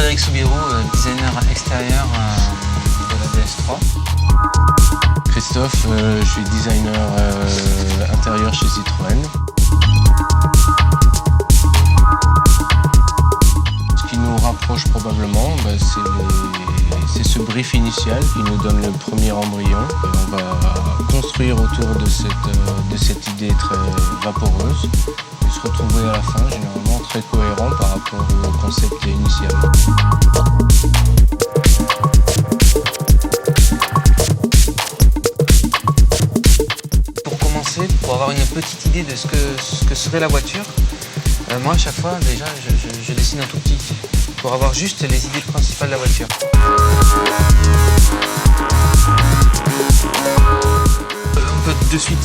Frédéric Soubirou, designer extérieur de la DS3. Christophe, je suis designer intérieur chez Citroën. Ce qui nous rapproche probablement, c'est ce brief initial qui nous donne le premier embryon. Et on va construire autour de cette idée très vaporeuse et se retrouver à la fin généralement très cohérent par rapport au concept initial. Pour avoir une petite idée de ce que serait la voiture, moi à chaque fois déjà je dessine un tout petit pour avoir juste les idées principales de la voiture. On peut de suite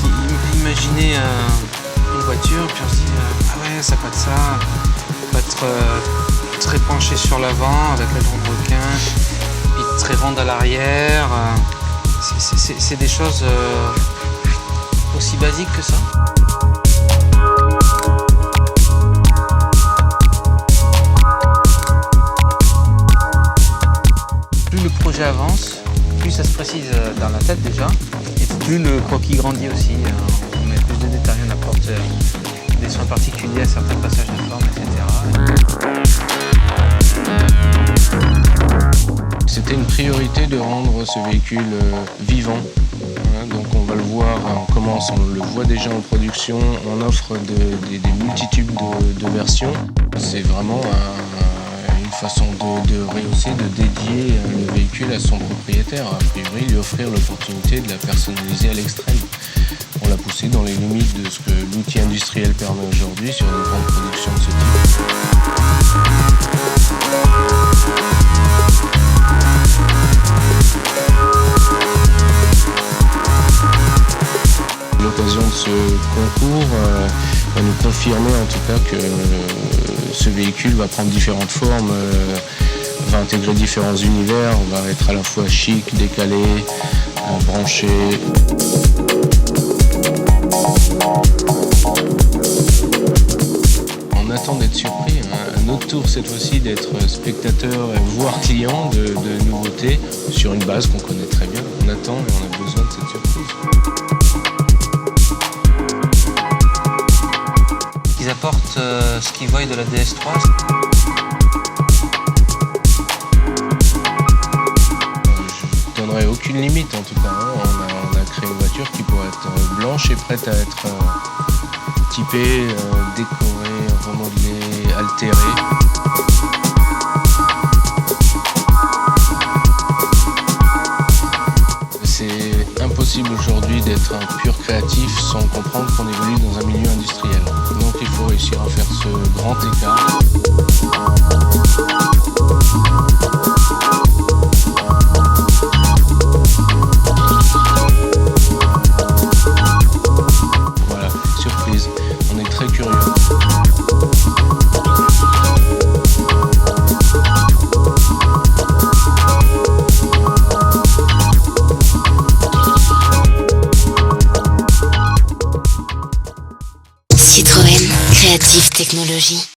imaginer une voiture, puis on se dit ah ouais, ça peut être ça, peut être très penché sur l'avant avec le grand requin, puis très ronde à l'arrière. C'est des choses aussi basique que ça. Plus le projet avance, plus ça se précise dans la tête déjà, et plus le croquis grandit aussi. On met plus de détails, on apporte des soins particuliers à certains passages de forme, etc. C'était une priorité de rendre ce véhicule vivant. Donc on va le voir, on le voit déjà en production, on offre des multitudes de versions. C'est vraiment une façon de rehausser, de dédier le véhicule à son propriétaire, a priori lui offrir l'opportunité de la personnaliser à l'extrême. On l'a poussé dans les limites de ce que l'outil industriel permet aujourd'hui sur une grande production de ce type. L'occasion de ce concours va nous confirmer en tout cas que ce véhicule va prendre différentes formes, va intégrer différents univers, va être à la fois chic, décalé, branché. On attend d'être surpris, à notre tour cette fois-ci d'être spectateur, voire client de nouveautés sur une base qu'on connaît très bien. On attend et on a besoin de cette surprise. Ils apportent ce qu'ils voient de la DS3. Je ne donnerai aucune limite en tout cas. On a créé une voiture qui pourrait être blanche et prête à être typée, décorée, remodelée, altérée. C'est impossible aujourd'hui d'être un pur créatif sans comprendre qu'on évolue dans un milieu industriel. Donc il faut réussir à faire ce grand écart. Voilà, surprise, on est très curieux. Citroën, Creative Technologies.